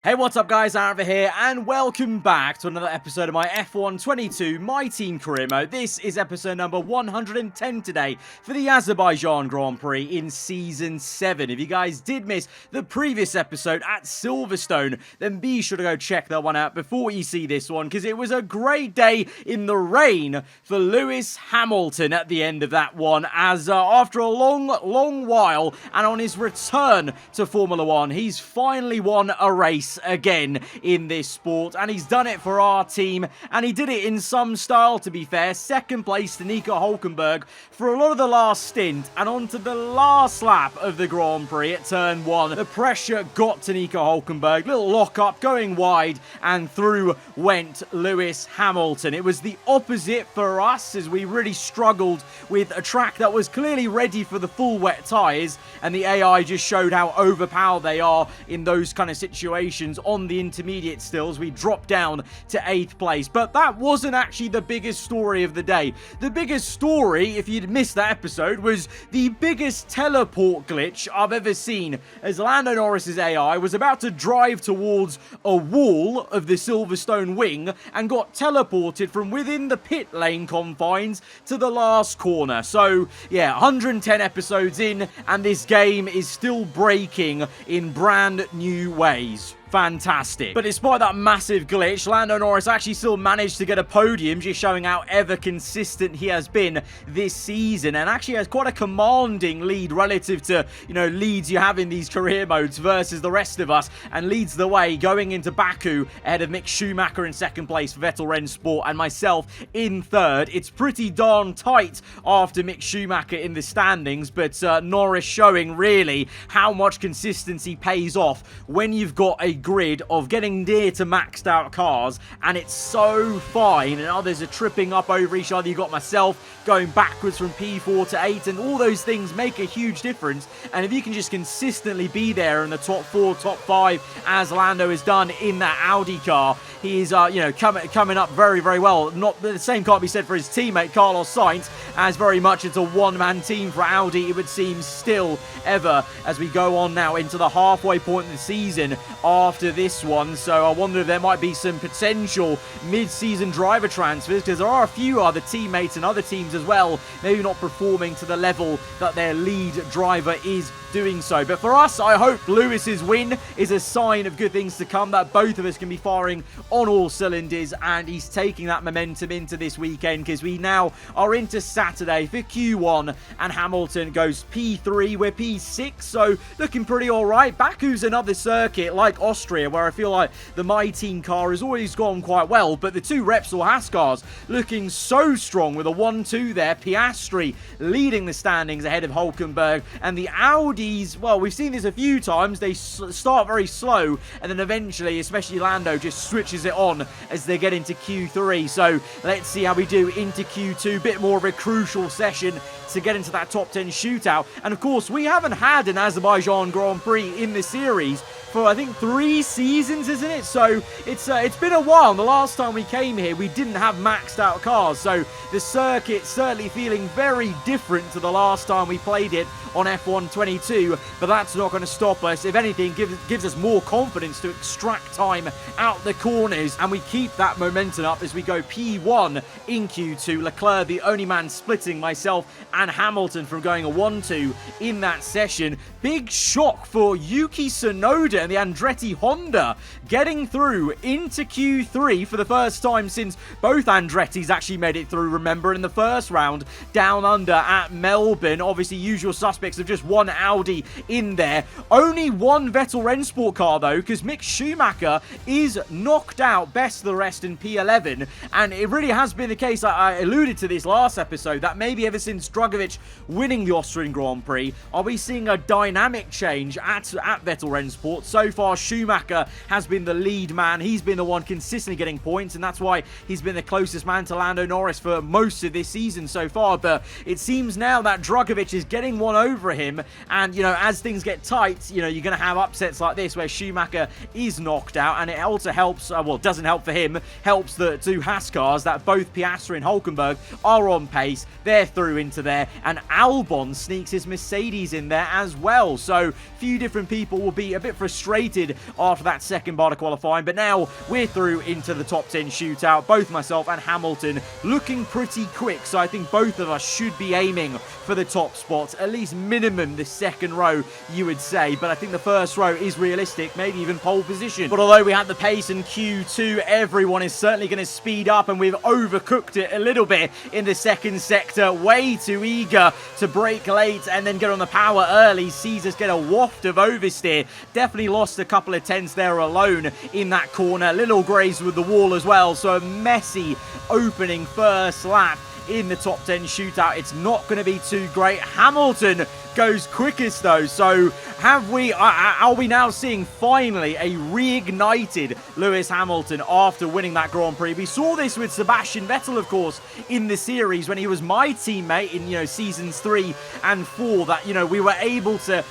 Hey, what's up guys, aarava here, and welcome back to another episode of my F1 22 My Team career mode. This is episode number 110 today for the Azerbaijan Grand Prix in Season 7. If you guys did miss the previous episode at Silverstone, then be sure to go check that one out before you see this one, because it was a great day in the rain for Lewis Hamilton at the end of that one, as after a long while, and on his return to Formula 1, he's finally won a race again in this sport, and he's done it for our team, and he did it in some style, to be fair. Second place to Nico Hülkenberg for a lot of the last stint, and onto the last lap of the Grand Prix at turn 1. The pressure got to Nico Hülkenberg, little lock-up, going wide, and through went Lewis Hamilton. It was the opposite for us, as we really struggled with a track that was clearly ready for the full wet tyres, and the AI just showed how overpowered they are in those kind of situations. On the intermediate stills, we dropped down to 8th place. But that wasn't actually the biggest story of the day. The biggest story, if you'd missed that episode, was the biggest teleport glitch I've ever seen, as Lando Norris's AI was about to drive towards a wall of the Silverstone wing and got teleported from within the pit lane confines to the last corner. So yeah, 110 episodes in, and this game is still breaking in brand new ways. Fantastic. But despite that massive glitch, Lando Norris actually still managed to get a podium, just showing how ever consistent he has been this season, and actually has quite a commanding lead relative to, leads you have in these career modes versus the rest of us, and leads the way going into Baku ahead of Mick Schumacher in second place, Vettel Rennsport, and myself in third. It's pretty darn tight after Mick Schumacher in the standings, but Norris showing really how much consistency pays off when you've got a grid of getting near to maxed out cars, and it's so fine, and others are tripping up over each other. You've got myself going backwards from P4 to 8, and all those things make a huge difference. And if you can just consistently be there in the top 4, top 5, as Lando has done in that Audi car, he is coming up very, very well. Not the same can't be said for his teammate Carlos Sainz, as very much it's a one-man team for Audi, it would seem, still ever, as we go on now into the halfway point of the season after this one. So I wonder if there might be some potential mid-season driver transfers, because there are a few other teammates and other teams as well, maybe not performing to the level that their lead driver is doing so. But for us, I hope Lewis's win is a sign of good things to come, that both of us can be firing on all cylinders, and he's taking that momentum into this weekend, because we now are into Saturday for Q1, and Hamilton goes P3, we're P6, so looking pretty alright. Baku's another circuit like Austria, where I feel like the My Team car has always gone quite well, but the two Repsol Haas cars looking so strong with a 1-2 there. Piastri leading the standings ahead of Hülkenberg, and the Audis, well, we've seen this a few times, they start very slow, and then eventually, especially Lando, just switches it on as they get into Q3. So let's see how we do into Q2, bit more of a crucial session to get into that top 10 shootout. And of course, we haven't had an Azerbaijan Grand Prix in the series for, I think, 3 seasons, isn't it? So it's been a while. The last time we came here, we didn't have maxed out cars, so the circuit certainly feeling very different to the last time we played it on F1 22, but that's not going to stop us. If anything, gives us more confidence to extract time out the corners, and we keep that momentum up as we go P1 in Q2. Leclerc, the only man splitting myself and Hamilton from going a 1-2 in that session. Big shock for Yuki Tsunoda and the Andretti Honda getting through into Q3 for the first time since both Andrettis actually made it through, remember, in the first round down under at Melbourne. Obviously, usual suspects of just one Audi in there. Only one Vettel Rennsport car, though, because Mick Schumacher is knocked out best of the rest in P11, and it really has been the case, I alluded to this last episode, that maybe ever since Drugovich winning the Austrian Grand Prix, are we seeing a dynamic change at Vettel Rennsport. So far, Schumacher has been the lead man. He's been the one consistently getting points, and that's why he's been the closest man to Lando Norris for most of this season so far. But it seems now that Drugovich is getting one over him, and, as things get tight, you're going to have upsets like this where Schumacher is knocked out, and it also helps, well, doesn't help for him, helps the two Haas cars that both Piastri and Hülkenberg are on pace. They're through into there, and Albon sneaks his Mercedes in there as well. So, few different people will be a bit frustrated after that second bar to qualifying, but now we're through into the top 10 shootout. Both myself and Hamilton looking pretty quick, so I think both of us should be aiming for the top spots, at least minimum the second row, you would say, but I think the first row is realistic, maybe even pole position. But although we had the pace in Q2, everyone is certainly going to speed up, and we've overcooked it a little bit in the second sector. Way too eager to brake late and then get on the power early. Sees us get a waft of oversteer. Definitely lost a couple of tenths there alone in that corner. Little grazed with the wall as well, so a messy opening first lap in the top 10 shootout. It's not going to be too great. Hamilton goes quickest though, so are we now seeing finally a reignited Lewis Hamilton after winning that Grand Prix? We saw this with Sebastian Vettel, of course, in the series when he was my teammate in seasons 3 and 4, that we were able to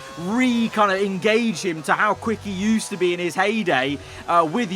kind of engage him to how quick he used to be in his heyday, with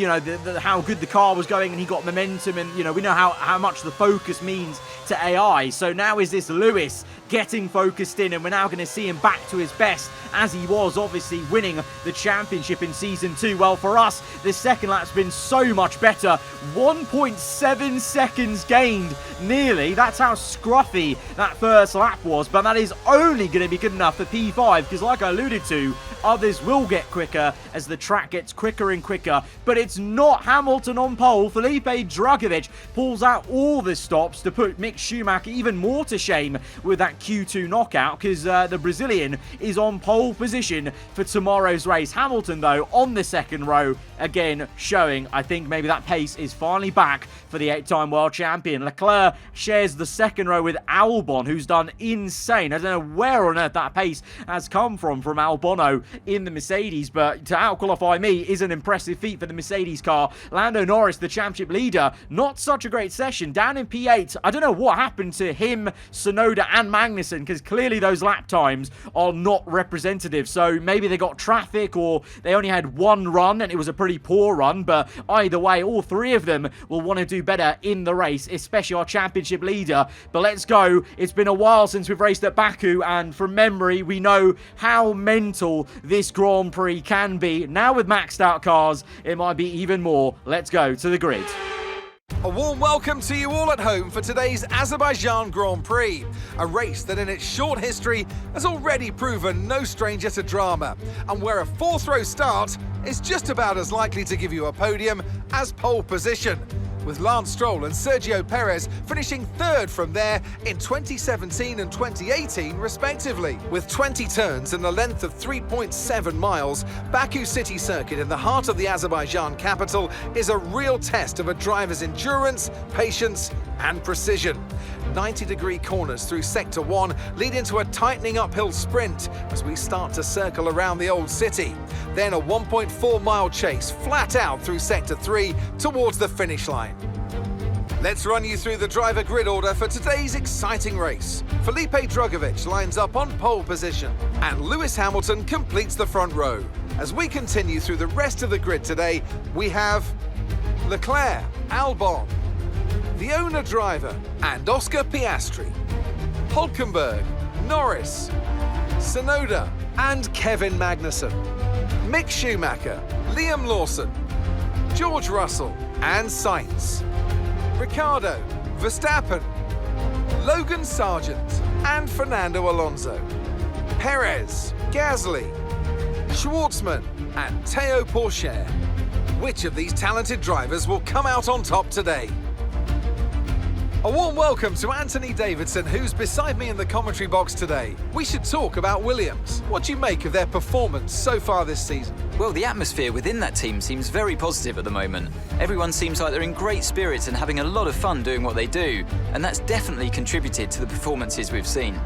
how good the car was going, and he got momentum, and we know how much the focus means to AI. So now is this Lewis getting focused in, and we're now going to see him back to his best as he was, obviously winning the championship in season 2. Well, for us, the second lap's been so much better. 1.7 seconds gained, nearly. That's how scruffy that first lap was, but that is only going to be good enough for P5, because like I alluded to, others will get quicker as the track gets quicker and quicker, but it's not Hamilton on pole. Felipe Drugovich pulls out all the stops to put Mick Schumacher even more to shame with that Q2 knockout, because the Brazilian is on pole position for tomorrow's race. Hamilton, though, on the second row, again showing, I think, maybe that pace is finally back for the 8-time world champion. Leclerc shares the second row with Albon, who's done insane. I don't know where on earth that pace has come from Albono in the Mercedes, but to out-qualify me is an impressive feat for the Mercedes car. Lando Norris, the championship leader, not such a great session, down in P8. I don't know what happened to him, Tsunoda and Magnussen, because clearly those lap times are not representative. So maybe they got traffic, or they only had one run and it was a pretty poor run, but either way, all three of them will want to do better in the race, especially our championship leader. But let's go. It's been a while since we've raced at Baku, and from memory, we know how mental this Grand Prix can be. Now with maxed out cars, it might be even more. Let's go to the grid. A warm welcome to you all at home for today's Azerbaijan Grand Prix, a race that in its short history has already proven no stranger to drama, and where a fourth row start is just about as likely to give you a podium as pole position, with Lance Stroll and Sergio Perez finishing third from there in 2017 and 2018 respectively. With 20 turns and a length of 3.7 miles, Baku City Circuit in the heart of the Azerbaijan capital is a real test of a driver's endurance, patience and precision. 90-degree corners through Sector 1 lead into a tightening uphill sprint as we start to circle around the old city. Then a 1.4-mile chase flat out through Sector 3 towards the finish line. Let's run you through the driver grid order for today's exciting race. Felipe Drugovich lines up on pole position, and Lewis Hamilton completes the front row. As we continue through the rest of the grid today, we have Leclerc, Albon, the owner driver, and Oscar Piastri, Hülkenberg, Norris, Tsunoda, and Kevin Magnussen, Mick Schumacher, Liam Lawson, George Russell, and Sainz, Ricciardo, Verstappen, Logan Sargent, and Fernando Alonso, Perez, Gasly, Schwartzman, and Théo Pourchaire. Which of these talented drivers will come out on top today? A warm welcome to Anthony Davidson, who's beside me in the commentary box today. We should talk about Williams. What do you make of their performance so far this season? Well, the atmosphere within that team seems very positive at the moment. Everyone seems like they're in great spirits and having a lot of fun doing what they do, and that's definitely contributed to the performances we've seen.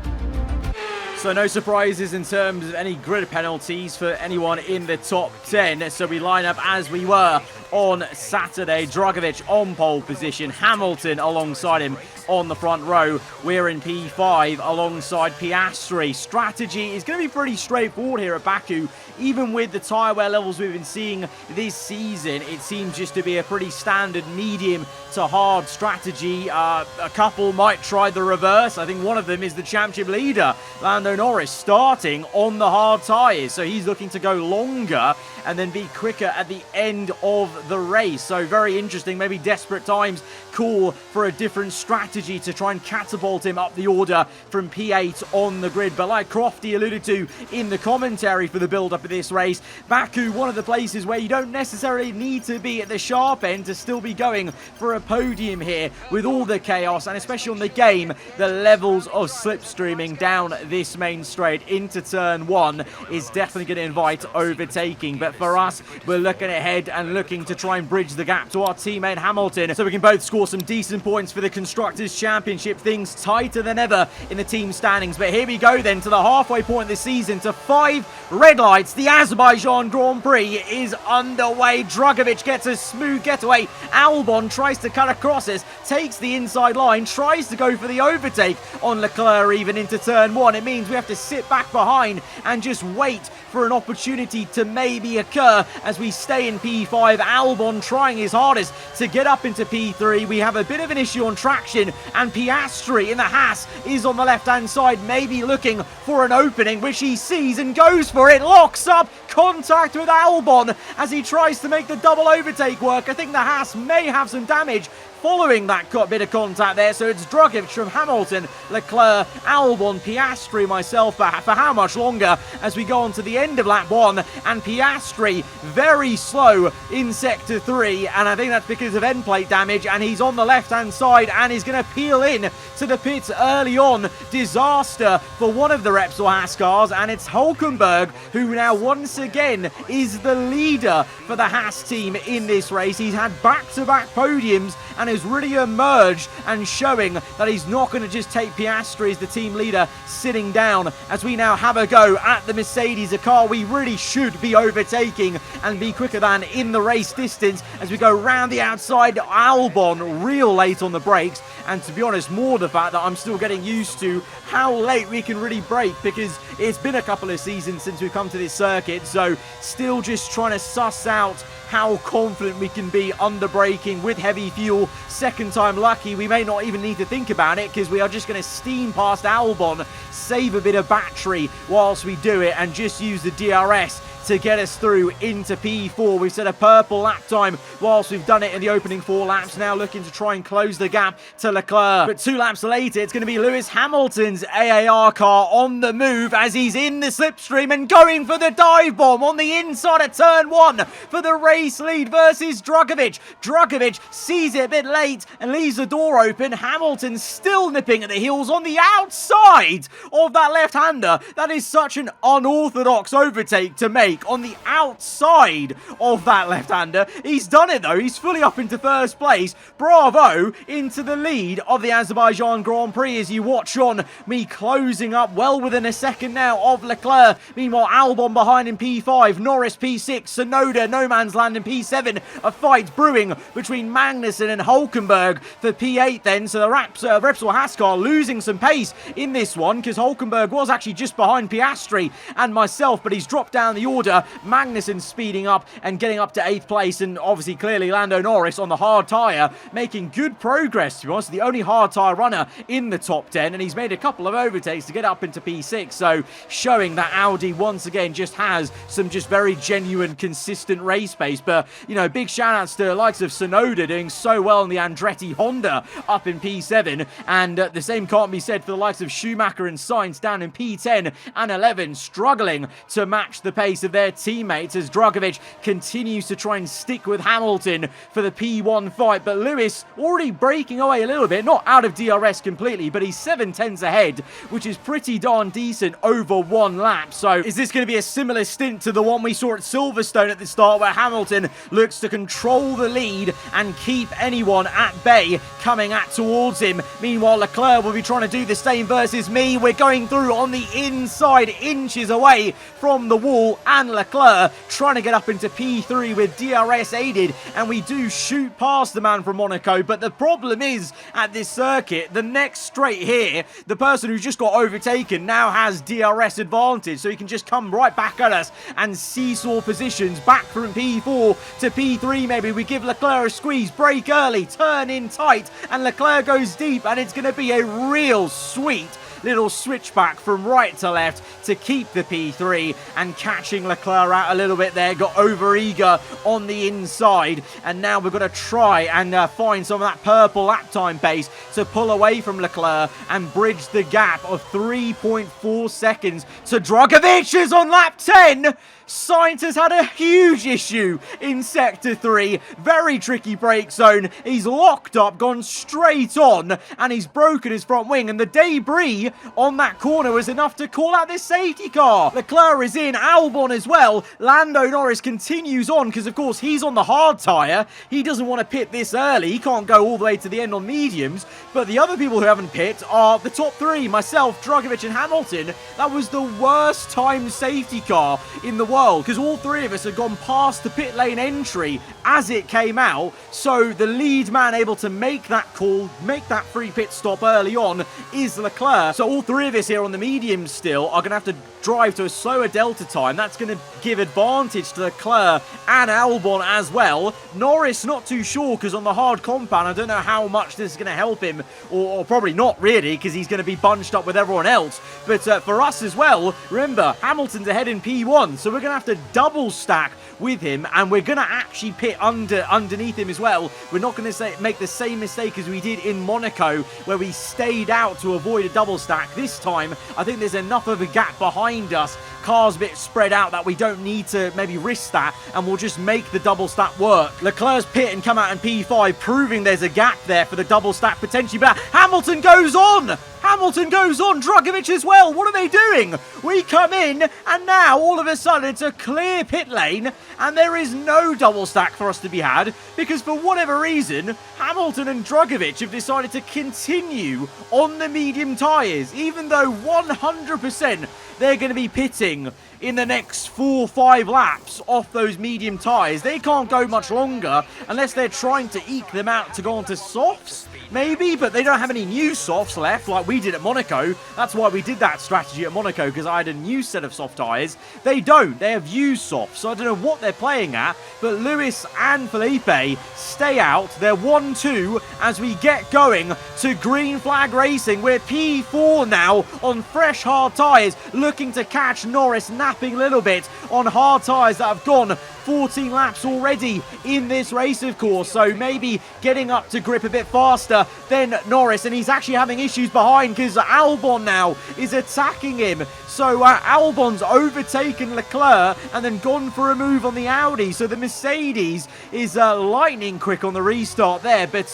So no surprises in terms of any grid penalties for anyone in the top 10. So we line up as we were on Saturday. Drugovich on pole position, Hamilton alongside him on the front row. We're in P5 alongside Piastri. Strategy is going to be pretty straightforward here at Baku. Even with the tyre wear levels we've been seeing this season, it seems just to be a pretty standard medium to hard strategy. A couple might try the reverse. I think one of them is the championship leader, Lando Norris, starting on the hard tyres. So he's looking to go longer and then be quicker at the end of the race. So very interesting. Maybe desperate times call for a different strategy to try and catapult him up the order from P8 on the grid. But like Crofty alluded to in the commentary for the build-up of this race, Baku, one of the places where you don't necessarily need to be at the sharp end to still be going for a podium here with all the chaos, and especially on the game, the levels of slipstreaming down this main straight into turn 1 is definitely going to invite overtaking. But for us, we're looking ahead and looking to try and bridge the gap to our teammate Hamilton so we can both score some decent points for the Constructors' Championship. Things tighter than ever in the team standings. But here we go then to the halfway point this season, to 5 red lights. The Azerbaijan Grand Prix is underway. Drugovich gets a smooth getaway. Albon tries to cut across us, takes the inside line, tries to go for the overtake on Leclerc even into turn 1. It means we have to sit back behind and just wait for an opportunity to maybe occur as we stay in P5. Albon trying his hardest to get up into P3. We have a bit of an issue on traction, and Piastri in the Haas is on the left-hand side, maybe looking for an opening, which he sees and goes for it. Locks up contact with Albon as he tries to make the double overtake work. I think the Haas may have some damage following that bit of contact there. So it's Drugovich from Hamilton, Leclerc, Albon, Piastri, myself for how much longer as we go on to the end of lap 1, and Piastri very slow in sector 3, and I think that's because of end plate damage, and he's on the left hand side and he's going to peel in to the pits early on. Disaster for one of the Repsol Haas cars, and it's Hulkenberg who now once again is the leader for the Haas team in this race. He's had back-to-back podiums and has really emerged and showing that he's not going to just take Piastri as the team leader sitting down, as we now have a go at the Mercedes, a car we really should be overtaking and be quicker than in the race distance as we go round the outside. Albon real late on the brakes, and to be honest, more the fact that I'm still getting used to how late we can really brake, because it's been a couple of seasons since we've come to this circuit, so still just trying to suss out how confident we can be under braking with heavy fuel. Second time lucky, we may not even need to think about it because we are just going to steam past Albon, save a bit of battery whilst we do it, and just use the DRS to get us through into P4. We've set a purple lap time whilst we've done it in the opening 4 laps. Now looking to try and close the gap to Leclerc. But 2 laps later, it's going to be Lewis Hamilton's AAR car on the move as he's in the slipstream and going for the dive bomb on the inside of turn 1 for the race lead versus Drugovich. Drugovich sees it a bit late and leaves the door open. Hamilton still nipping at the heels on the outside of that left-hander. That is such an unorthodox overtake to make on the outside of that left-hander. He's done it though. He's fully up into first place. Bravo into the lead of the Azerbaijan Grand Prix as you watch on me closing up well within a second now of Leclerc. Meanwhile, Albon behind in P5, Norris P6, Tsunoda, no man's land in P7. A fight brewing between Magnussen and Hulkenberg for P8 then. So the Repsol Haas car losing some pace in this one because Hulkenberg was actually just behind Piastri and myself, but he's dropped down the order. Magnussen speeding up and getting up to 8th place, and obviously clearly Lando Norris on the hard tyre making good progress, to be honest, the only hard tyre runner in the top 10, and he's made a couple of overtakes to get up into P6, so showing that Audi once again just has some just very genuine consistent race pace. But you know, big shout outs to the likes of Tsunoda doing so well in the Andretti Honda up in P7, and the same can't be said for the likes of Schumacher and Sainz down in P10 and 11, struggling to match the pace of their teammates as Drugovich continues to try and stick with Hamilton for the P1 fight. But Lewis already breaking away a little bit, not out of DRS completely, but he's 7/10 ahead, which is pretty darn decent over 1 lap. So is this going to be a similar stint to the one we saw at Silverstone at the start, where Hamilton looks to control the lead and keep anyone at bay coming towards him? Meanwhile, Leclerc will be trying to do the same versus me. We're going through on the inside, inches away from the wall, and and Leclerc trying to get up into P3 with DRS aided, and we do shoot past the man from Monaco. But the problem is, at this circuit, the next straight here, the person who just got overtaken now has DRS advantage, so he can just come right back at us and seesaw positions back from P4 to P3. Maybe we give Leclerc a squeeze, brake early, turn in tight, and Leclerc goes deep, and it's going to be a real sweet little switchback from right to left to keep the P3, and catching Leclerc out a little bit there, got over eager on the inside, and now we've got to try and find some of that purple lap time pace to pull away from Leclerc and bridge the gap of 3.4 seconds to Dragovic is on lap 10. Sainz has had a huge issue in Sector 3. Very tricky brake zone. He's locked up, gone straight on, and he's broken his front wing. And the debris on that corner was enough to call out this safety car. Leclerc is in, Albon as well. Lando Norris continues on because, of course, he's on the hard tyre. He doesn't want to pit this early. He can't go all the way to the end on mediums. But the other people who haven't pit are the top three, myself, Dragovic and Hamilton. That was the worst timed safety car in the world, because all three of us had gone past the pit lane entry as it came out. So the lead man able to make that call, make that free pit stop early on is Leclerc. So all three of us here on the mediums still are going to have to drive to a slower delta time. That's going to give advantage to Leclerc and Albon as well. Norris not too sure, because on the hard compound I don't know how much this is going to help him, or probably not really, because he's going to be bunched up with everyone else. But for us as well, remember, Hamilton's ahead in P1, so we're going to have to double stack with him, and we're going to actually pit underneath him as well. We're not going to make the same mistake as we did in Monaco, where we stayed out to avoid a double stack. This time, I think there's enough of a gap behind us, cars a bit spread out, that we don't need to maybe risk that, and we'll just make the double stack work. Leclerc's pit and come out in P5, proving there's a gap there for the double stack potentially, but Hamilton goes on! Hamilton goes on, Dragovic as well. What are they doing? We come in, and now all of a sudden it's a clear pit lane, and there is no double stack for us to be had, because for whatever reason, Hamilton and Dragovic have decided to continue on the medium tyres, even though 100% they're going to be pitting in the next 4 or 5 laps off those medium tyres. They can't go much longer unless they're trying to eke them out to go onto softs, maybe, but they don't have any new softs left like we did at Monaco. That's why we did that strategy at Monaco, because I had a new set of soft tyres. They don't. They have used softs, so I don't know what they're playing at, but Lewis and Felipe stay out. They're 1-2 as we get going to green flag racing. We're P4 now on fresh hard tyres, looking to catch Norris napping a little bit on hard tyres that have gone 14 laps already in this race, of course, so maybe getting up to grip a bit faster than Norris, and he's actually having issues behind because Albon now is attacking him. So Albon's overtaken Leclerc and then gone for a move on the Audi, so the Mercedes is lightning quick on the restart there. But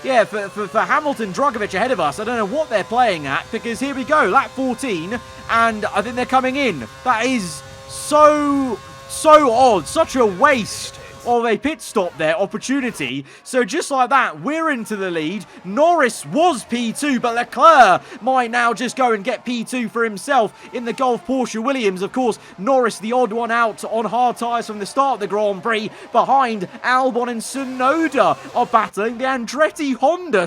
yeah, for Hamilton, Dragovic ahead of us, I don't know what they're playing at, because here we go, lap 14, and I think they're coming in. That is so odd, such a waste of a pit stop there, opportunity. So just like that, we're into the lead. Norris was P2, but Leclerc might now just go and get P2 for himself in the Golf Porsche Williams. Of course, Norris the odd one out on hard tyres from the start of the Grand Prix. Behind, Albon and Tsunoda are battling the Andretti Honda,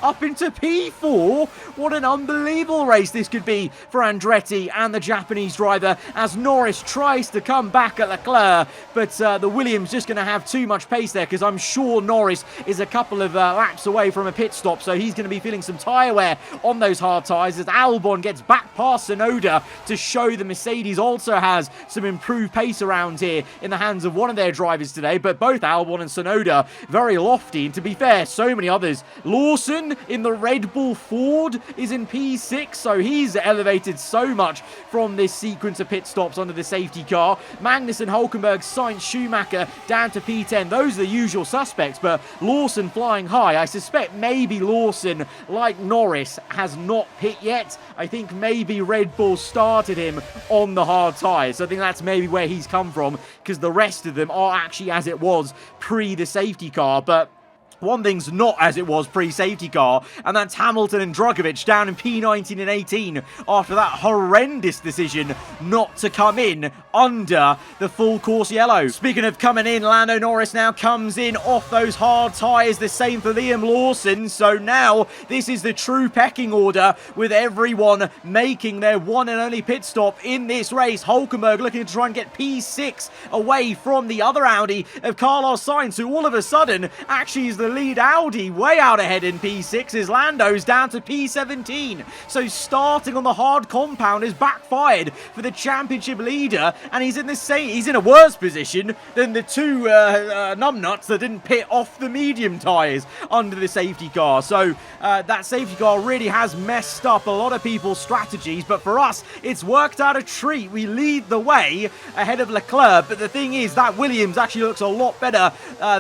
up into P4. What an unbelievable race this could be for Andretti and the Japanese driver, as Norris tries to come back at Leclerc, but the Williams just going to have too much pace there, because I'm sure Norris is a couple of laps away from a pit stop, so he's going to be feeling some tyre wear on those hard tyres as Albon gets back past Tsunoda to show the Mercedes also has some improved pace around here in the hands of one of their drivers today. But both Albon and Tsunoda very lofty, and to be fair, so many others. Lawson in the Red Bull Ford is in P6, so he's elevated so much from this sequence of pit stops under the safety car. Magnussen, Hulkenberg, Sainz, Schumacher down to P10. Those are the usual suspects, but Lawson flying high. I suspect maybe Lawson, like Norris, has not pit yet. I think maybe Red Bull started him on the hard tyres. So I think that's maybe where he's come from, because the rest of them are actually as it was pre the safety car. But One thing's not as it was pre-safety car, and that's Hamilton and Drugovich down in P19 and 18 after that horrendous decision not to come in under the full course yellow. Speaking of coming in, Lando Norris now comes in off those hard tyres, the same for Liam Lawson. So now this is the true pecking order with everyone making their one and only pit stop in this race. Hulkenberg looking to try and get P6 away from the other Audi of Carlos Sainz, who all of a sudden actually is the lead Audi way out ahead in P6 as Lando's down to P17. So starting on the hard compound is backfired for the championship leader, and he's in a worse position than the two numbnuts that didn't pit off the medium tyres under the safety car. So that safety car really has messed up a lot of people's strategies, but for us it's worked out a treat. We lead the way ahead of Leclerc, but the thing is that Williams actually looks a lot better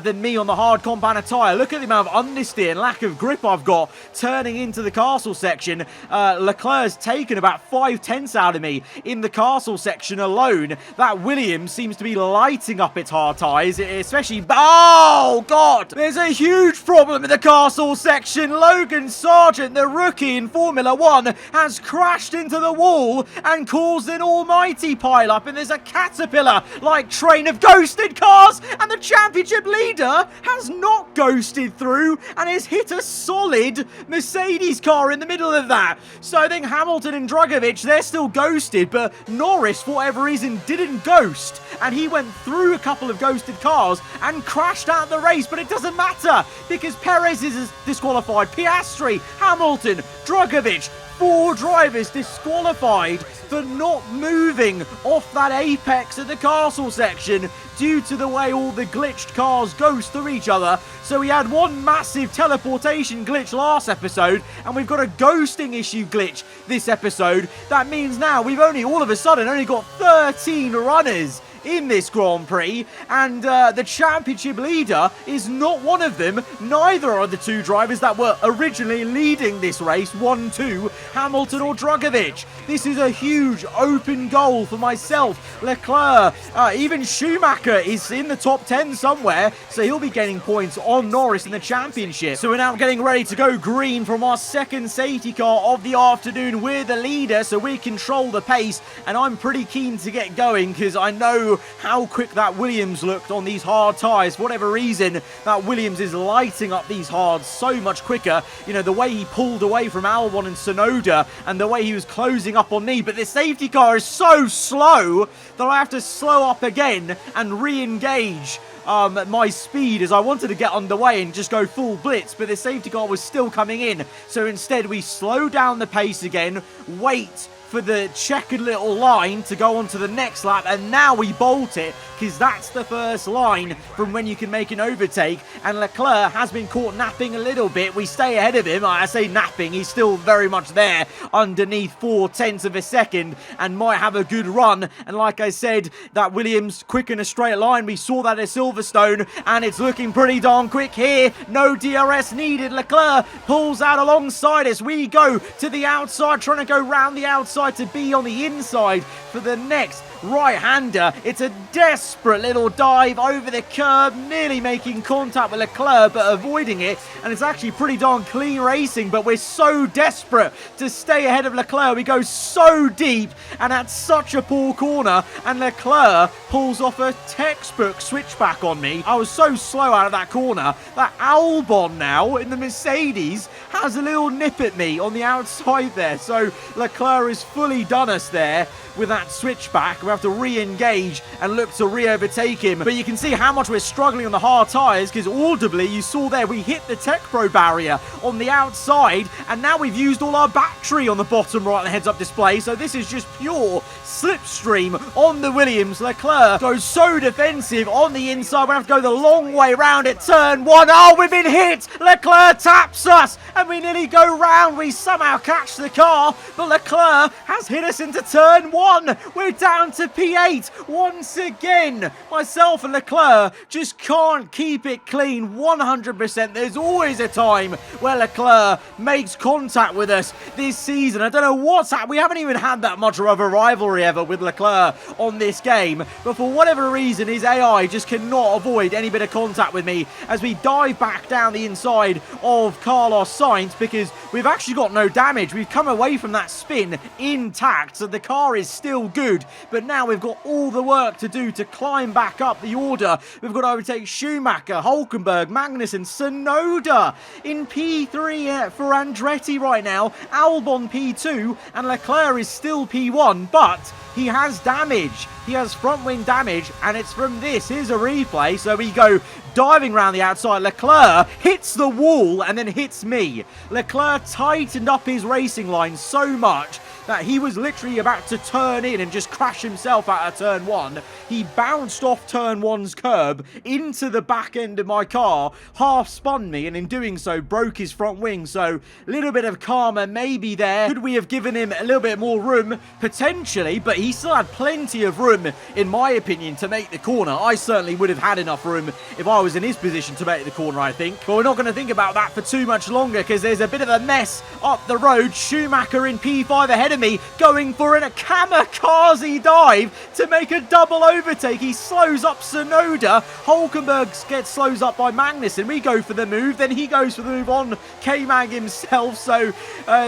than me on the hard compound tyre. Look at the amount of understeer and lack of grip I've got turning into the castle section. Leclerc's taken about 5/10 out of me in the castle section alone. That Williams seems to be lighting up its hard tyres, especially... Oh, God! There's a huge problem in the castle section. Logan Sargent, the rookie in Formula 1, has crashed into the wall and caused an almighty pile-up, and there's a caterpillar-like train of ghosted cars, and the championship leader has not ghosted through and has hit a solid Mercedes car in the middle of that. So I think Hamilton and Drugovich, they're still ghosted, but Norris, for whatever reason, didn't ghost, and he went through a couple of ghosted cars and crashed out of the race. But it doesn't matter because Perez is disqualified, Piastri, Hamilton, Drugovich, 4 drivers disqualified for not moving off that apex of the castle section due to the way all the glitched cars ghost through each other. So we had one massive teleportation glitch last episode, and we've got a ghosting issue glitch this episode. That means now we've all of a sudden only got 13 runners in this Grand Prix, and the championship leader is not one of them. Neither are the 2 drivers that were originally leading this race, 1-2, Hamilton or Drugovich. This is a huge open goal for myself, Leclerc, even Schumacher is in the top 10 somewhere, so he'll be getting points on Norris in the championship. So we're now getting ready to go green from our second safety car of the afternoon. We're the leader, so we control the pace, and I'm pretty keen to get going because I know how quick that Williams looked on these hard tyres. For whatever reason, that Williams is lighting up these hards so much quicker. You know, the way he pulled away from Albon and Tsunoda and the way he was closing up on me. But this safety car is so slow that I have to slow up again and re-engage my speed as I wanted to get underway and just go full blitz, but the safety car was still coming in. So instead we slow down the pace again, wait for the checkered little line to go on to the next lap, and now we bolt it because that's the first line from when you can make an overtake. And Leclerc has been caught napping a little bit. We stay ahead of him. I say napping, he's still very much there underneath 4/10 of a second and might have a good run. And like I said, that Williams quick in a straight line, we saw that at Silverstone, and it's looking pretty darn quick here. No DRS needed. Leclerc pulls out alongside us. We go to the outside, trying to go round the outside to be on the inside for the next right-hander. It's a desperate little dive over the curb, nearly making contact with Leclerc but avoiding it, and it's actually pretty darn clean racing. But we're so desperate to stay ahead of Leclerc. We go so deep and at such a poor corner, and Leclerc pulls off a textbook switchback on me. I was so slow out of that corner that Albon now in the Mercedes has a little nip at me on the outside there. So Leclerc has fully done us there with that switchback. We have to re-engage and look to re-overtake him. But you can see how much we're struggling on the hard tyres, because audibly you saw there we hit the Tech Pro barrier on the outside, and now we've used all our battery on the bottom right on the heads-up display. So this is just pure slipstream on the Williams. Leclerc goes so defensive on the inside. We have to go the long way round at turn 1. Oh, we've been hit. Leclerc taps us and we nearly go round. We somehow catch the car, but Leclerc has hit us into turn 1. 1. We're down to P8 once again. Myself and Leclerc just can't keep it clean 100%. There's always a time where Leclerc makes contact with us this season. I don't know what's happened. We haven't even had that much of a rivalry ever with Leclerc on this game, but for whatever reason, his AI just cannot avoid any bit of contact with me as we dive back down the inside of Carlos Sainz, because we've actually got no damage. We've come away from that spin intact, so the car is still good, but now we've got all the work to do to climb back up the order. We've got to overtake Schumacher, Hülkenberg, Magnussen, Tsunoda in P3 for Andretti right now, Albon P2, and Leclerc is still P1, but he has damage. He has front wing damage, and it's from this. Here's a replay. So we go diving around the outside. Leclerc hits the wall and then hits me. Leclerc tightened up his racing line so much that he was literally about to turn in and just crash himself out of turn 1. He bounced off turn 1's curb into the back end of my car, half spun me, and in doing so broke his front wing. So a little bit of karma maybe there. Could we have given him a little bit more room? Potentially, but he still had plenty of room, in my opinion, to make the corner. I certainly would have had enough room if I was in his position to make the corner, I think. But we're not going to think about that for too much longer, because there's a bit of a mess up the road. Schumacher in P5 ahead of me, going for a kamikaze dive to make a double overtake. He slows up Tsunoda. Hülkenberg slows up by Magnussen. We go for the move, then he goes for the move on K-Mag himself. So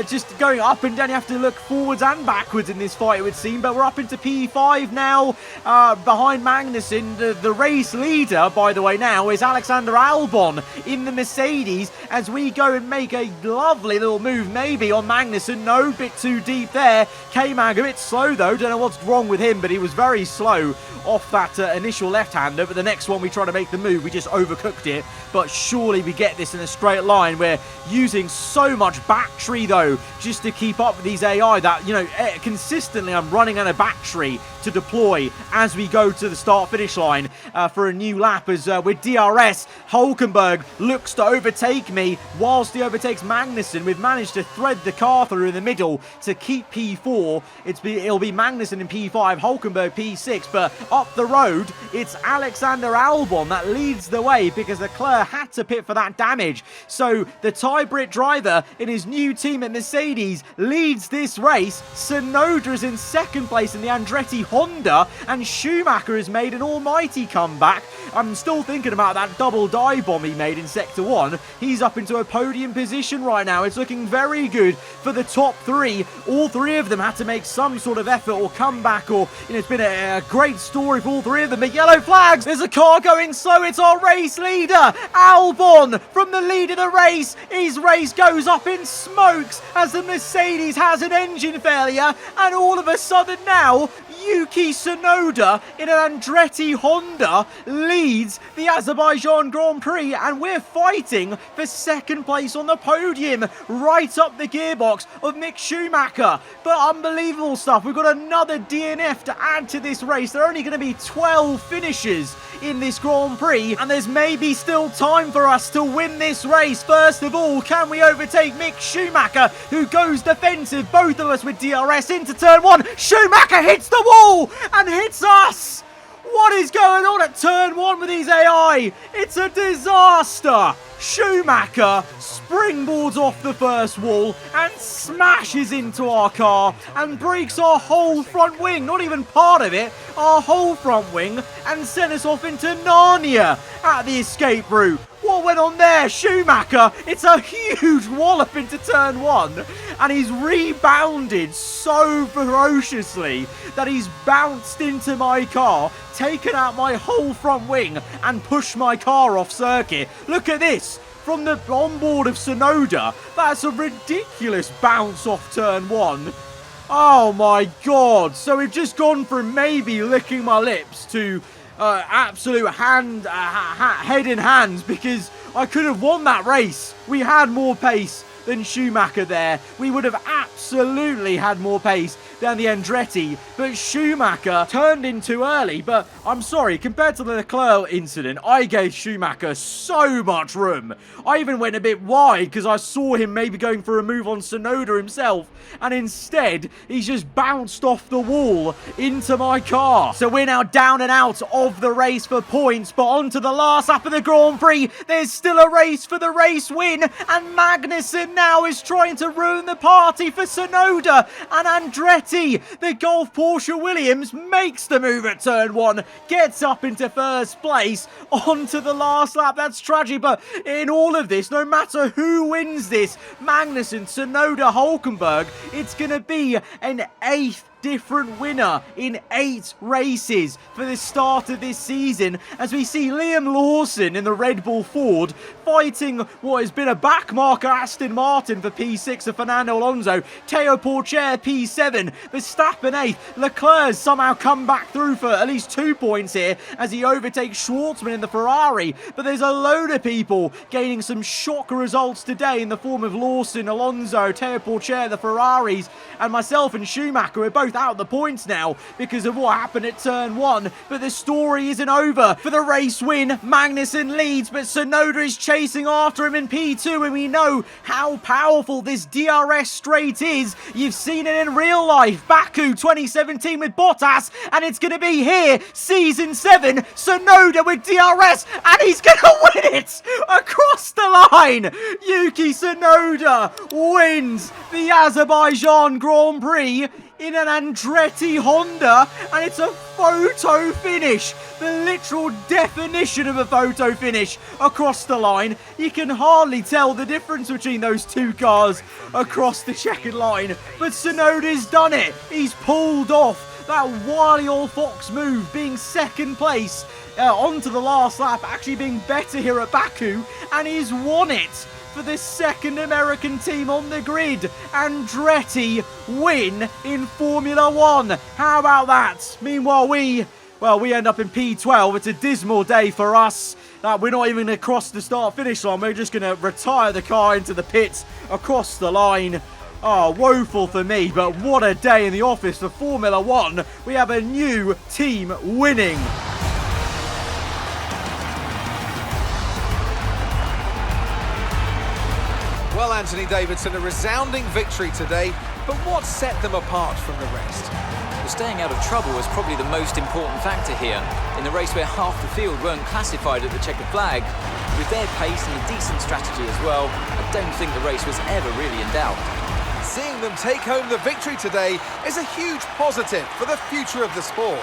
just going up and down, you have to look forwards and backwards in this fight, it would seem. But we're up into P5 now, behind Magnussen. The race leader, by the way, now is Alexander Albon in the Mercedes, as we go and make a lovely little move maybe on Magnussen. No, bit too deep there. K-Mag a bit slow though. Don't know what's wrong with him, but he was very slow off that initial left-hander. But the next one we try to make the move, we just overcooked it. But surely we get this in a straight line. We're using so much battery though, just to keep up with these AI, that, you know, consistently I'm running out of battery to deploy as we go to the start-finish line for a new lap. As with DRS, Hülkenberg looks to overtake me whilst he overtakes Magnussen. We've managed to thread the car through in the middle to keep P4. It'll be Magnussen in P5, Hülkenberg P6, but up the road, it's Alexander Albon that leads the way, because Leclerc had to pit for that damage. So the tie-Brit driver in his new team at Mercedes leads this race. Tsunoda is in second place in the Andretti Honda, and Schumacher has made an almighty comeback. I'm still thinking about that double dive bomb he made in Sector 1. He's up into a podium position right now. It's looking very good for the top 3. All 3 of them had to make some sort of effort or comeback, or, you know, it's been a great story for all 3 of them. But yellow flags, there's a car going slow. It's our race leader, Albon, from the lead of the race. His race goes up in smokes as the Mercedes has an engine failure, and all of a sudden now, Yuki Tsunoda in an Andretti Honda leads the Azerbaijan Grand Prix, and we're fighting for second place on the podium, right up the gearbox of Mick Schumacher. But unbelievable stuff. We've got another DNF to add to this race. There are only going to be 12 finishes in this Grand Prix, and there's maybe still time for us to win this race. First of all, can we overtake Mick Schumacher, who goes defensive, both of us with DRS into turn 1. Schumacher hits the wall and hits us. What is going on at turn 1 with these AI? It's a disaster. Schumacher springboards off the first wall and smashes into our car and breaks our whole front wing, not even part of it, our whole front wing, and sent us off into Narnia at the escape route. What went on there? Schumacher, it's a huge wallop into turn 1, and he's rebounded so ferociously that he's bounced into my car, taken out my whole front wing, and pushed my car off circuit. Look at this. From the onboard of Tsunoda, that's a ridiculous bounce off turn 1. Oh my god. So we've just gone from maybe licking my lips to absolute head in hands, because I could have won that race. We had more pace than Schumacher there. We would have absolutely absolutely had more pace than the Andretti, but Schumacher turned in too early. But I'm sorry, compared to the Leclerc incident, I gave Schumacher so much room. I even went a bit wide because I saw him maybe going for a move on Tsunoda himself, and instead he's just bounced off the wall into my car. So we're now down and out of the race for points, but on to the last lap of the Grand Prix. There's still a race for the race win, and Magnussen now is trying to ruin the party for Tsunoda, and Andretti, the Golf Porsche Williams, makes the move at turn 1, gets up into first place onto the last lap. That's tragic, but in all of this, no matter who wins this, Magnussen, Tsunoda, Hulkenberg, it's going to be an 8th different winner in 8 races for the start of this season, as we see Liam Lawson in the Red Bull Ford fighting what has been a backmarker Aston Martin for P6 of Fernando Alonso, Teo Porcher P7, Verstappen 8th, Leclerc somehow come back through for at least 2 points here as he overtakes Schwartzman in the Ferrari, but there's a load of people gaining some shock results today in the form of Lawson, Alonso, Teo Porcher, the Ferraris, and myself and Schumacher. We're both out the points now because of what happened at turn 1, but the story isn't over. For the race win, Magnussen leads, but Tsunoda is chasing after him in P2, and we know how powerful this DRS straight is. You've seen it in real life. Baku 2017 with Bottas, and it's going to be here, season 7, Tsunoda with DRS, and he's going to win it across the line. Yuki Tsunoda wins the Azerbaijan Grand Prix in an Andretti Honda, and it's a photo finish. The literal definition of a photo finish across the line. You can hardly tell the difference between those two cars across the checkered line, but Tsunoda's done it. He's pulled off that wily old fox move, being second place onto the last lap, actually being better here at Baku, and he's won it for the second American team on the grid. Andretti win in Formula 1. How about that? Meanwhile, we end up in P12. It's a dismal day for us. We're not even going to cross the start-finish line. We're just going to retire the car into the pits across the line. Oh, woeful for me, but what a day in the office for Formula 1. We have a new team winning. Well, Anthony Davidson, a resounding victory today, but what set them apart from the rest? Well, staying out of trouble was probably the most important factor here. In the race where half the field weren't classified at the checkered flag, with their pace and a decent strategy as well, I don't think the race was ever really in doubt. Seeing them take home the victory today is a huge positive for the future of the sport.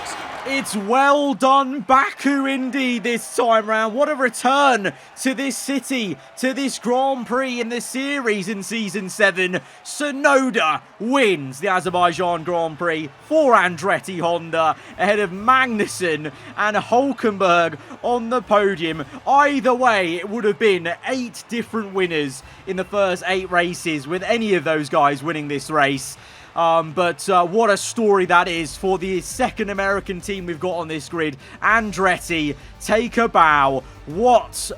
It's well done, Baku, indeed, this time round. What a return to this city, to this Grand Prix in the series in Season 7. Tsunoda wins the Azerbaijan Grand Prix for Andretti Honda, ahead of Magnussen and Hulkenberg on the podium. Either way, it would have been 8 different winners in the first 8 races, with any of those guys winning this race. But what a story that is for the second American team we've got on this grid. Andretti, take a bow. What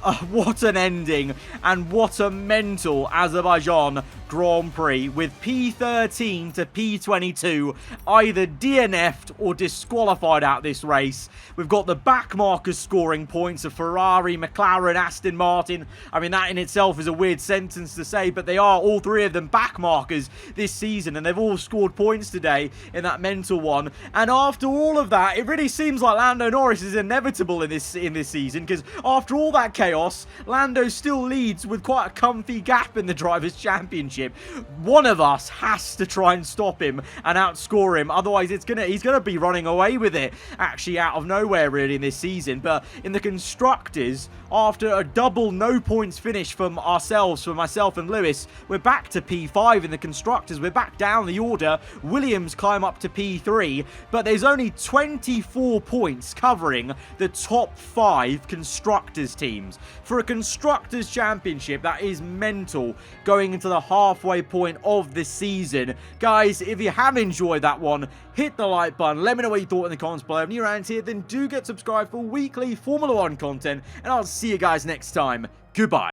an ending, and what a mental Azerbaijan Grand Prix, with P13 to P22 either DNF'd or disqualified out this race. We've got the backmarkers scoring points of Ferrari, McLaren, Aston Martin. I mean, that in itself is a weird sentence to say, but they are, all 3 of them, backmarkers this season, and they've all scored points today in that mental one. And after all of that, it really seems like Lando Norris is inevitable in this season, because after all that chaos, Lando still leads with quite a comfy gap in the Drivers' Championship. One of us has to try and stop him and outscore him, otherwise he's gonna be running away with it, actually, out of nowhere really in this season. But in the Constructors, after a double no points finish from myself and Lewis, we're back to P5 in the Constructors. We're back down the order. Williams climb up to P3, but there's only 24 points covering the top 5 Constructors teams. For a Constructors Championship, that is mental, going into the halfway point of the season. Guys, if you have enjoyed that one, hit the like button. Let me know what you thought in the comments below. If you're around here, then do get subscribed for weekly Formula 1 content, and I'll see you guys next time. Goodbye.